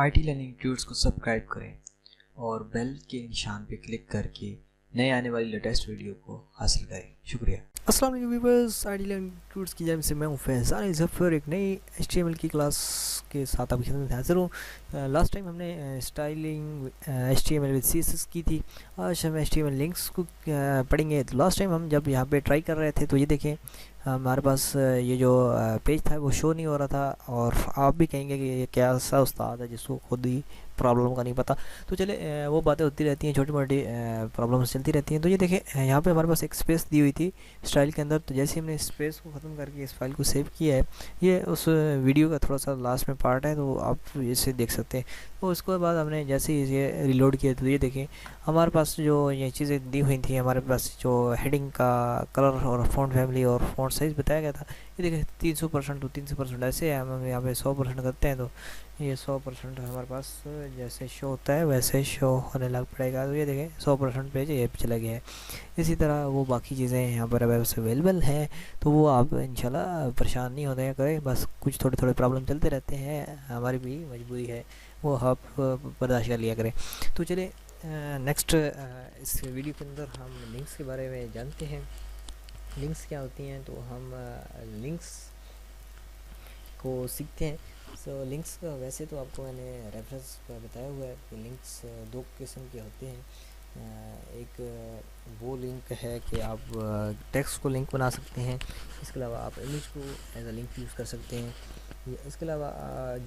IT learning tuts को subscribe करें और बेल के निशान पर क्लिक करके नए आने वाली लेटेस्ट वीडियो को हासिल करें। शुक्रिया। अस्सलाम वालेकुम व्यूअर्स, आईटी लर्निंग ट्यूट्स की जानिब से मैं हूं फैज़ान ज़फ़र एक नई HTML की क्लास के साथ आपकी खिदमत में हाज़िर हूँ। लास्ट टाइम हमने स्टाइलिंग HTML विद CSS की थी। आज हम HTML लिंक्स को पढ़ेंगे। तो लास्ट टाइम हम जब यहाँ पे ट्राई कर रहे थे तो ये देखें हमारे पास ये जो पेज था वो शो नहीं हो रहा था, और आप भी कहेंगे कि ये क्या सा उस्ताद है जिसको खुद ही प्रॉब्लम का नहीं पता। तो चले वो बातें होती रहती हैं, छोटी मोटी प्रॉब्लम्स चलती रहती हैं। तो ये देखें यहाँ पे हमारे पास एक स्पेस दी हुई थी स्टाइल के अंदर। तो जैसे हमने स्पेस को ख़त्म करके इस फाइल को सेव किया है, ये उस वीडियो का थोड़ा सा लास्ट में पार्ट है, तो आप इसे देख सकते हैं। तो उसके बाद हमने जैसे ही ये रिलोड किया तो ये देखें हमारे पास जो ये चीज़ें दी हुई थी, हमारे पास जो हेडिंग का कलर और फ़ॉन्ट फैमिली और फ़ॉन्ट साइज़ बताया गया था, ये देखें 300% तो 300% ऐसे है। हम यहाँ पे 100% करते हैं तो ये 100% हमारे पास जैसे शो होता है वैसे शो होने लग पड़ेगा। तो ये देखें 100% पेज ये पे चला गया है। इसी तरह वो बाकी चीज़ें यहाँ पर अवेलेबल हैं, तो वो आप इंशाल्लाह परेशान नहीं होने करें। बस कुछ थोड़े थोड़े प्रॉब्लम चलते रहते हैं, हमारी भी मजबूरी है, वो आप बर्दाश्त कर लिया करें। तो चलिए नेक्स्ट इस वीडियो के अंदर हम लिंक्स के बारे में जानते हैं। लिंक्स क्या होती हैं, तो हम लिंक्स को सीखते हैं। सो लिंक्स का वैसे तो आपको मैंने रेफरेंस पर बताया हुआ है कि लिंक्स दो किस्म के होते हैं। एक वो लिंक है कि आप टेक्स्ट को लिंक बना सकते हैं, इसके अलावा आप इमेज को एज अ लिंक यूज़ कर सकते हैं। इसके अलावा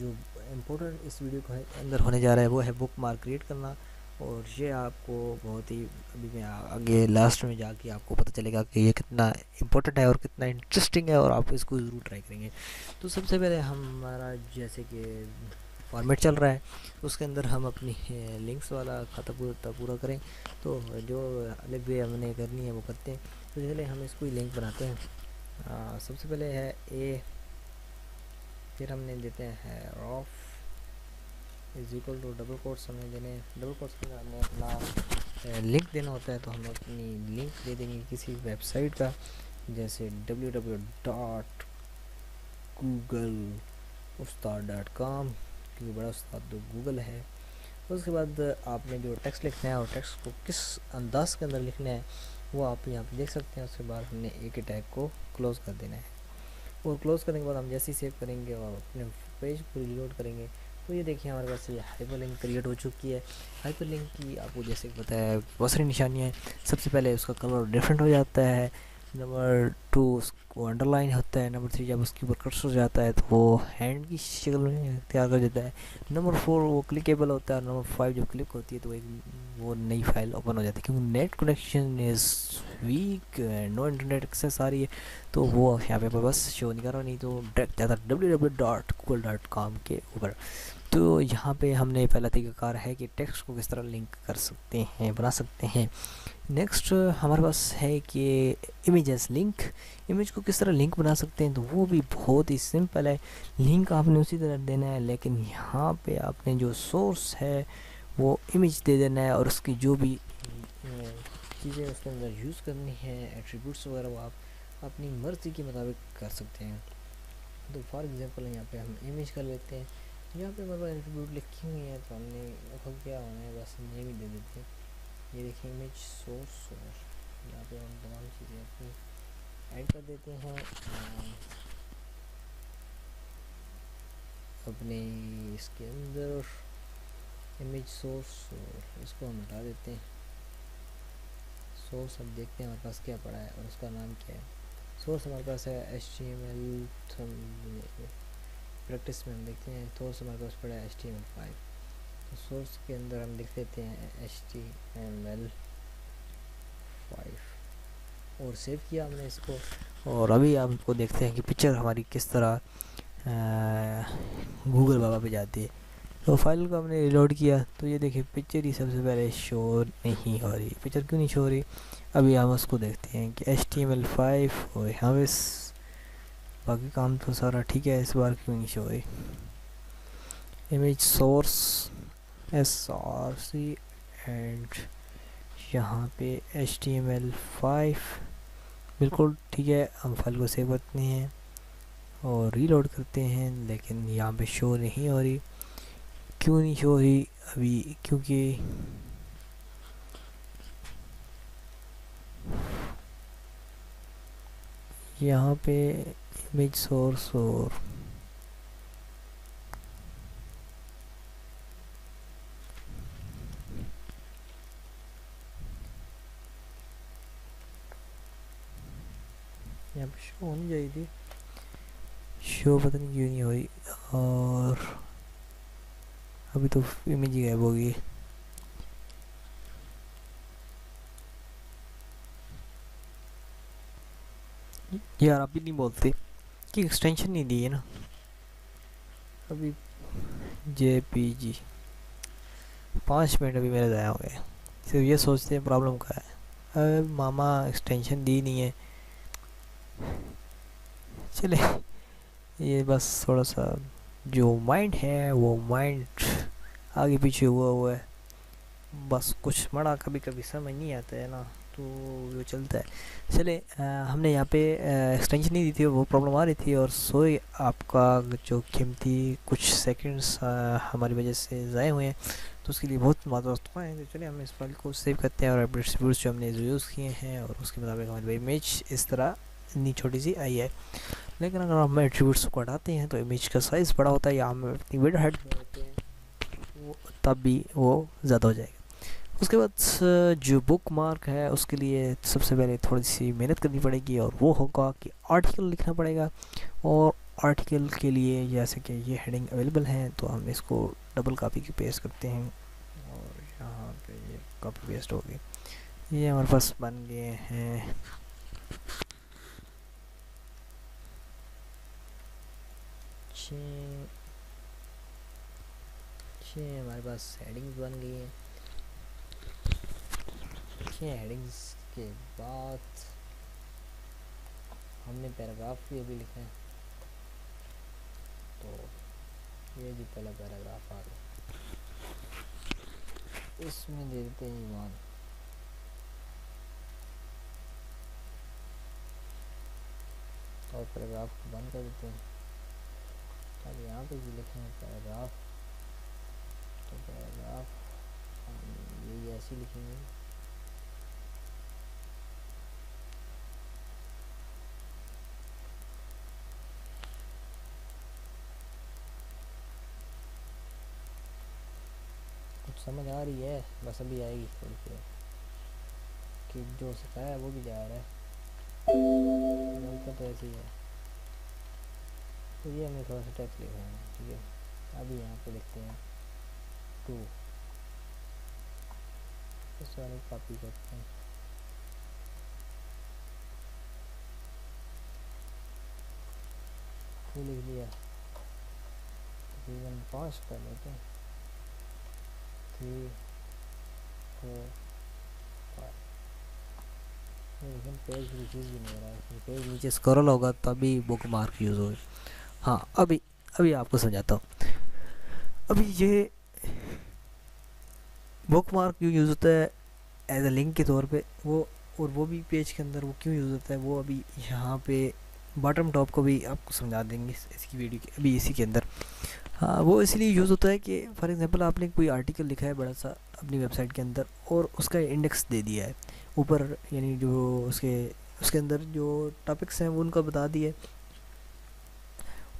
जो इम्पोर्टेंट इस वीडियो के अंदर होने जा रहा है वो है बुक मार्क क्रिएट करना, और ये आपको बहुत ही अभी मैं आगे लास्ट में जाके आपको पता चलेगा कि ये कितना इम्पोर्टेंट है और कितना इंटरेस्टिंग है, और आप इसको ज़रूर ट्राई करेंगे। तो सबसे पहले हमारा जैसे कि फॉर्मेट चल रहा है, उसके अंदर हम अपनी लिंक्स वाला खाता पूरा करें। तो जो अलग वे हमने करनी है वो करते हैं। तो पहले हम इसको ही लिंक बनाते हैं। सबसे पहले है ए, फिर हमने देते हैं ऑफ is equal to double quotes हमें देने हैं। डबल कोट्स के अंदर हमें अपना लिंक देना होता है, तो हम अपनी लिंक दे देंगे किसी वेबसाइट का, जैसे www.googleustaad.com, क्योंकि बड़ा उस्ताद तो गूगल है। उसके बाद आपने जो टेक्स्ट लिखना है और टेक्स्ट को किस अंदाज के अंदर लिखना है वो आप यहाँ पे देख सकते हैं। उसके बाद हमने एक ही टैग को क्लोज़ कर देना है, और क्लोज़ करने के बाद हम जैसे ही सेव करेंगे और अपने पेज को रिलोड करेंगे तो ये देखिए हमारे पास ये हाइपरलिंक क्रिएट हो चुकी है। हाइपरलिंक की आपको जैसे बताया है बहुत सारी निशानियाँ हैं। सबसे पहले उसका कलर डिफरेंट हो जाता है, नंबर 2 उसको अंडरलाइन होता है, नंबर 3 जब उसके ऊपर कर्सर जाता है तो वो हैंड की शक्ल में तैयार कर देता है, नंबर 4 वो क्लिकेबल होता है, और नंबर 5 जब क्लिक होती है तो एक वो नई फाइल ओपन हो जाती है। क्योंकि net connection is weak, no internet access आ रही है, तो वो यहाँ पे बस शो नहीं कर रहा, नहीं तो डायरेक्ट जाता www.google.com के ऊपर। तो यहाँ पे हमने पहला तरीकाकार है कि टेक्स्ट को किस तरह लिंक कर सकते हैं, बना सकते हैं। नेक्स्ट हमारे पास है कि इमेजेस लिंक, इमेज को किस तरह लिंक बना सकते हैं, तो वो भी बहुत ही सिंपल है। लिंक आपने उसी तरह देना है, लेकिन यहाँ पे आपने जो सोर्स है वो इमेज दे देना है, और उसकी जो भी चीज़ें उसके अंदर यूज़ करनी है, एट्रीब्यूट्स वगैरह, वो आप अपनी मर्ज़ी के मुताबिक कर सकते हैं। तो फॉर एग्ज़ाम्पल यहाँ पे हम इमेज कर लेते हैं। यहाँ पे हमारे पास एट्रीब्यूट लिखी हुई है, तो हमने खुद क्या होना है बस नेम ही दे देते हैं। ये देखिए इमेज सोर्स, और यहाँ पे हम तमाम चीज़ें अपनी ऐड कर देते हैं अपने इसके अंदर इमेज सोर्स, और इसको हम हटा देते हैं। सोर्स हम देखते हैं हमारे पास क्या पड़ा है और उसका नाम क्या है। सोर्स हमारे पास है HTML, प्रैक्टिस में हम देखते हैं सोर्स हमारे पास पड़ा है HTML5। तो सोर्स के अंदर हम लिख देते हैं HTML5 और सेव किया हमने इसको। और अभी आपको देखते हैं कि पिक्चर हमारी किस तरह गूगल बाबा पे जाती है। तो फाइल को हमने रिलोड किया तो ये देखिए पिक्चर ही सबसे पहले शो नहीं हो रही। पिक्चर क्यों नहीं शो हो रही, अभी हम उसको देखते हैं कि HTML5 और यहाँ पे बाकी काम तो सारा ठीक है, इस बार क्यों नहीं शो हो रही। इमेज सोर्स SRC एंड यहाँ पे HTML5 बिल्कुल ठीक है। हम फाइल को सेव करते हैं और रीलोड करते हैं, लेकिन यहाँ पे शो नहीं हो रही। क्यों नहीं शो हो रही अभी, क्योंकि यहाँ पे इमेज सोर्स और यहाँ पे शो होनी चाहिए थी, शो पता नहीं क्यों नहीं हो रही। और अभी तो इमेज ही गायब हो गई। यार अभी नहीं बोलते कि एक्सटेंशन नहीं दी है ना अभी। JPG 5 मिनट अभी मेरे ज़ाया हो गए, सिर्फ ये सोचते हैं प्रॉब्लम का है। अरे मामा एक्सटेंशन दी नहीं है। चले, ये बस थोड़ा सा जो माइंड है वो माइंड आगे पीछे हुआ है, बस कुछ मड़ा कभी कभी समझ नहीं आता है ना, तो वो चलता है। चले, हमने यहाँ पे एक्सटेंशन नहीं दी थी, वो प्रॉब्लम आ रही थी, और सोए आपका जो कीमती कुछ सेकंड्स हमारी वजह से ज़ाय हुए हैं, तो उसके लिए बहुत माजूर हैं। तो चलिए हम इस फाइल को सेव करते हैं और एट्रीब्यूट्स जो हमने यूज़ किए हैं और उसके मुताबिक हमारी इमेज इस तरह इतनी छोटी सी आई है। लेकिन अगर हम एट्रीब्यूट्स को हटाते हैं तो इमेज का साइज़ बड़ा होता है, या हम अपनी विड्थ हाइट होते हैं वो तब भी वो ज़्यादा हो जाएगा। उसके बाद जो बुक मार्क है उसके लिए सबसे पहले थोड़ी सी मेहनत करनी पड़ेगी, और वो होगा कि आर्टिकल लिखना पड़ेगा। और आर्टिकल के लिए जैसे कि ये हेडिंग अवेलेबल है, तो हम इसको डबल कॉपी की पेस्ट करते हैं, और यहाँ पे ये कॉपी पेस्ट हो गई। ये हमारे पास बन गए हैं छः हमारे पास हेडिंग्स बन गई हैं। 6 हेडिंग्स के बाद हमने पैराग्राफ भी अभी लिखा है, तो ये जी पहला पैराग्राफ आ गया, इसमें दे देते हैं ईमान। और पैराग्राफ को बंद कर देते हैं। अब यहाँ पे भी लिखे हैं पैराग्राफ, तो पैराग्राफ हम ये ऐसे लिखेंगे। कुछ समझ आ रही है, बस अभी आएगी थोड़ी देर, कि जो सिखाया है वो भी जा रहा है, तो ऐसे ही है। तो ये हमने थोड़ा सा टेक्स्ट लिखा है, ठीक है। अभी यहाँ पे लिखते हैं 2, इस वाले कॉपी करते हैं, तो लिख लिया। तकरीबन 5 कर लेते हैं, 3 4 5। लेकिन पेज नीचे भी नहीं हो रहा है, पेज नीचे स्क्रॉल होगा तभी बुक मार्क यूज़ होगा। हाँ, अभी आपको समझाता हूँ। अभी ये बुक मार्क क्यों यूज़ होता है एज अ लिंक के तौर पे, वो और वो भी पेज के अंदर वो क्यों यूज़ होता है, वो अभी यहाँ पे बॉटम टॉप को भी आपको समझा देंगे इसकी वीडियो के अभी इसी के अंदर। हाँ, वो इसलिए यूज़ होता है कि फॉर एग्जांपल आपने कोई आर्टिकल लिखा है बड़ा सा अपनी वेबसाइट के अंदर, और उसका इंडेक्स दे दिया है ऊपर, यानी जो उसके अंदर जो टॉपिक्स हैं वो उनका बता दिया है।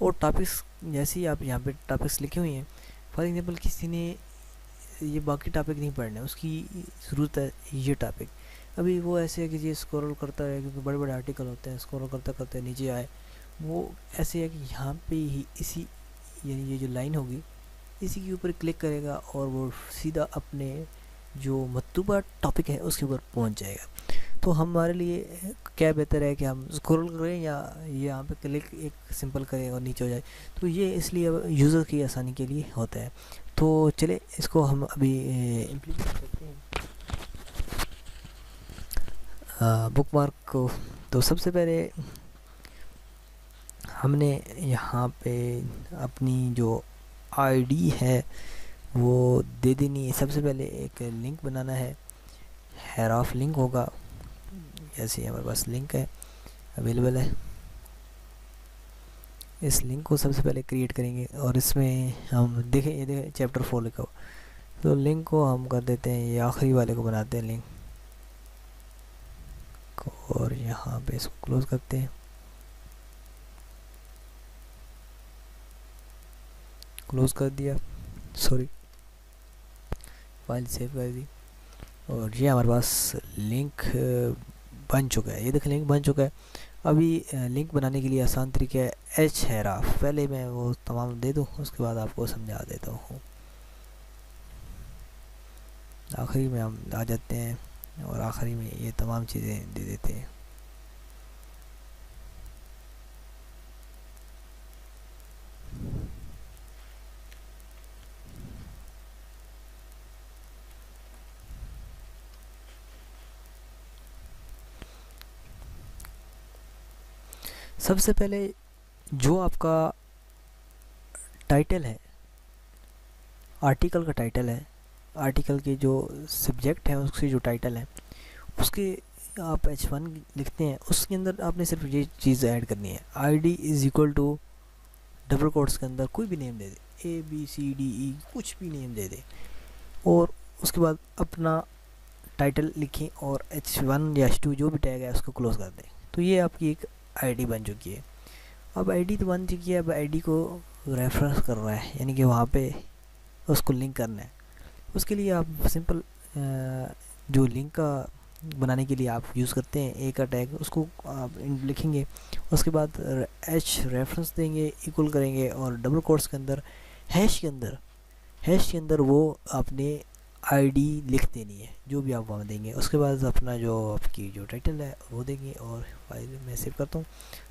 और टॉपिक्स जैसे ही आप यहाँ पे टॉपिक्स लिखे हुए हैं, फॉर एग्जांपल किसी ने ये बाकी टॉपिक नहीं पढ़ना है, उसकी ज़रूरत है ये टॉपिक। अभी वो ऐसे है कि ये स्क्रॉल करता है, क्योंकि बड़े बड़े आर्टिकल होते हैं, स्क्रॉल करते करते नीचे आए, वो ऐसे है कि यहाँ पे ही इसी यानी ये जो लाइन होगी इसी के ऊपर क्लिक करेगा और वो सीधा अपने जो मतलूबा टॉपिक है उसके ऊपर पहुँच जाएगा। तो हमारे लिए क्या बेहतर है कि हम स्क्रॉल करें या ये यहाँ पे क्लिक एक सिंपल करें और नीचे हो जाए। तो ये इसलिए यूज़र की आसानी के लिए होता है। तो चले इसको हम अभी इम्प्लीमेंट करते हैं बुक मार्क को। तो सबसे पहले हमने यहाँ पे अपनी जो आईडी है वो दे देनी है। सबसे पहले एक लिंक बनाना है, हैराफ लिंक होगा, जैसे हमारे पास लिंक है अवेलेबल है, इस लिंक को सबसे पहले क्रिएट करेंगे और इसमें हम देखें, ये देखें चैप्टर 4 लिखा हो, तो लिंक को हम कर देते हैं, ये आखिरी वाले को बनाते हैं लिंक को, और यहाँ पे इसको क्लोज करते हैं, क्लोज कर दिया, सॉरी फाइल सेव कर दी, और ये हमारे पास लिंक बन चुका है। ये देखें लिंक बन चुका है। अभी लिंक बनाने के लिए आसान तरीका है href। पहले मैं वो तमाम दे दूँ, उसके बाद आपको समझा देता हूँ। आखिरी में हम आ जाते हैं और आखिरी में ये तमाम चीज़ें दे देते हैं। सबसे पहले जो आपका टाइटल है, आर्टिकल का टाइटल है, आर्टिकल के जो सब्जेक्ट है उसकी जो टाइटल है, उसके आप h1 लिखते हैं, उसके अंदर आपने सिर्फ ये चीज़ ऐड करनी है, id is equal to double quotes के अंदर कोई भी नेम दे दे, ABCDE कुछ भी नेम दे दे, और उसके बाद अपना टाइटल लिखें और h1 या h2 जो भी टैग है उसको क्लोज कर दें। तो ये आपकी एक आईडी बन चुकी है। अब आईडी तो बन चुकी है, अब आईडी को रेफरेंस कर रहा है, यानी कि वहाँ पे उसको लिंक करना है। उसके लिए आप सिंपल जो लिंक का बनाने के लिए आप यूज़ करते हैं ए का टैग, उसको आप लिखेंगे, उसके बाद h रेफरेंस देंगे, इक्वल करेंगे, और डबल कोट्स के अंदर हैश के अंदर वो आपने आईडी लिख देनी है जो भी आप वहाँ देंगे। उसके बाद अपना जो आपकी जो टाइटल है वो देंगे, और फाइल में सेव करता हूँ।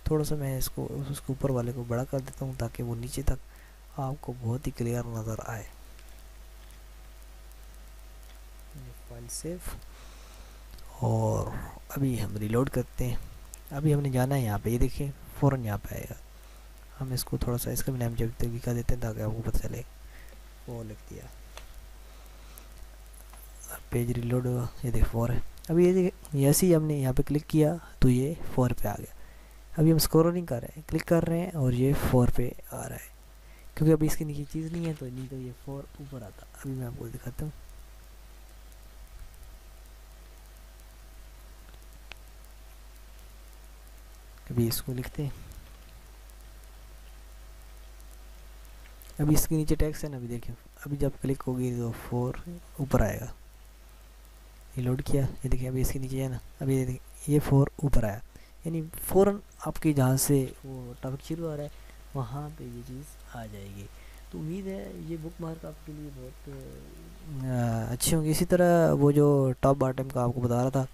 थोड़ा सा मैं इसको उसके ऊपर वाले को बड़ा कर देता हूँ ताकि वो नीचे तक आपको बहुत ही क्लियर नज़र आए। फाइल सेव, और अभी हम रिलोड करते हैं। अभी हमने जाना है यहाँ पे, ये देखिए फ़ौरन यहाँ पे आएगा। हम इसको थोड़ा सा इसका भी नाम जब तक दिखा देते हैं ताकि आपको पता चले। वो लिख दिया, पेज रिलोड हुआ, ये देख 4 है। अभी ये ऐसे ही हमने यहाँ पे क्लिक किया तो ये 4 पे आ गया। अभी हम स्क्रॉलिंग कर रहे हैं, क्लिक कर रहे हैं और ये 4 पे आ रहा है, क्योंकि अभी इसके नीचे चीज़ नहीं है, तो नहीं तो ये 4 ऊपर आता। अभी मैं आपको दिखाता हूँ। अभी इसको लिखते हैं, अभी इसके नीचे टेक्स्ट है ना, अभी देखिए, अभी जब क्लिक होगी तो 4 ऊपर आएगा। ये लोड किया, ये देखिए अभी इसके नीचे है ना, अभी ये 4 ऊपर आया, यानी फ़ौरन आपके जहाँ से वो टॉपिक शुरू आ रहा है वहाँ पे ये चीज़ आ जाएगी। तो उम्मीद है ये बुक मार्क आपके लिए बहुत अच्छी होंगी। इसी तरह वो जो टॉप बॉटम का आपको बता रहा था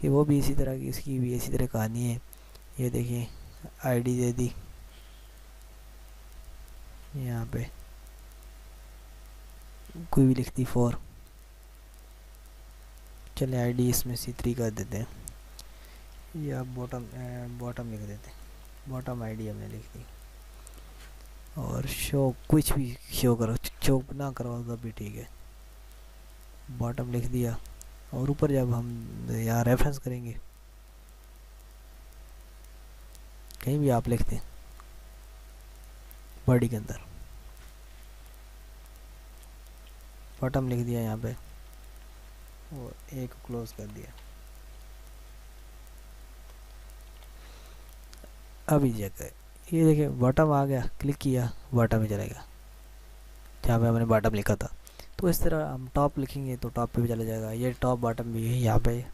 कि वो भी इसी तरह की, इसकी भी इसी तरह कहानी है। ये देखिए आईडी दे दी यहाँ पे, कोई भी लिखती 4, चले आईडी इसमें C3 कर देते हैं, या बॉटम लिख देते हैं, बॉटम आईडी हमने लिख दी, और शो कुछ भी शो करो, शो ना करवाओ तब भी ठीक है, बॉटम लिख दिया। और ऊपर जब हम यहाँ रेफरेंस करेंगे, कहीं भी आप लिखते हैं बॉडी के अंदर, बॉटम लिख दिया यहाँ पे और एक क्लोज कर दिया। अभी जगह ये देखिए बॉटम आ गया, क्लिक किया बॉटम में चलेगा जहाँ पे हमने बॉटम लिखा था। तो इस तरह हम टॉप लिखेंगे तो टॉप पे भी चला जाएगा। ये टॉप बॉटम भी है, यहाँ पे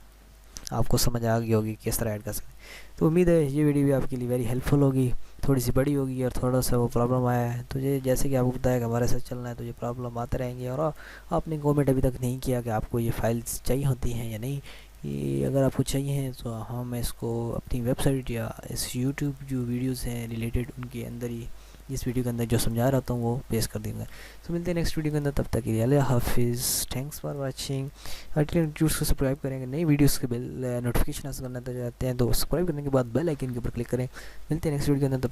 आपको समझ आ गई होगी किस तरह ऐड कर सकते। तो उम्मीद है ये वीडियो भी आपके लिए वेरी हेल्पफुल होगी, थोड़ी सी बड़ी होगी और थोड़ा सा वो प्रॉब्लम आया है। तो ये जैसे कि आपको बताया कि हमारे साथ चलना है तो ये प्रॉब्लम आते रहेंगे। और आपने कमेंट अभी तक नहीं किया कि आपको ये फाइल्स चाहिए होती हैं या नहीं। ये अगर आपको चाहिए हैं तो हम इसको अपनी वेबसाइट या इस यूट्यूब जो वीडियोज़ हैं रिलेटेड उनके अंदर ही, इस वीडियो के अंदर जो समझा रहा हूँ वो पेश कर दूँगा। तो मिलते हैं नेक्स्ट वीडियो के अंदर, तब तक के लिए अल्लाह हाफिज़। Thanks for watching. Article institute को सब्सक्राइब करेंगे, नई वीडियोस के बेल नोटिफिकेशन हासिल करना चाहते हैं तो सब्सक्राइब करने के बाद बेल आइकन के ऊपर क्लिक करें। मिलते हैं नेक्स्ट वीडियो के अंदर, तब तक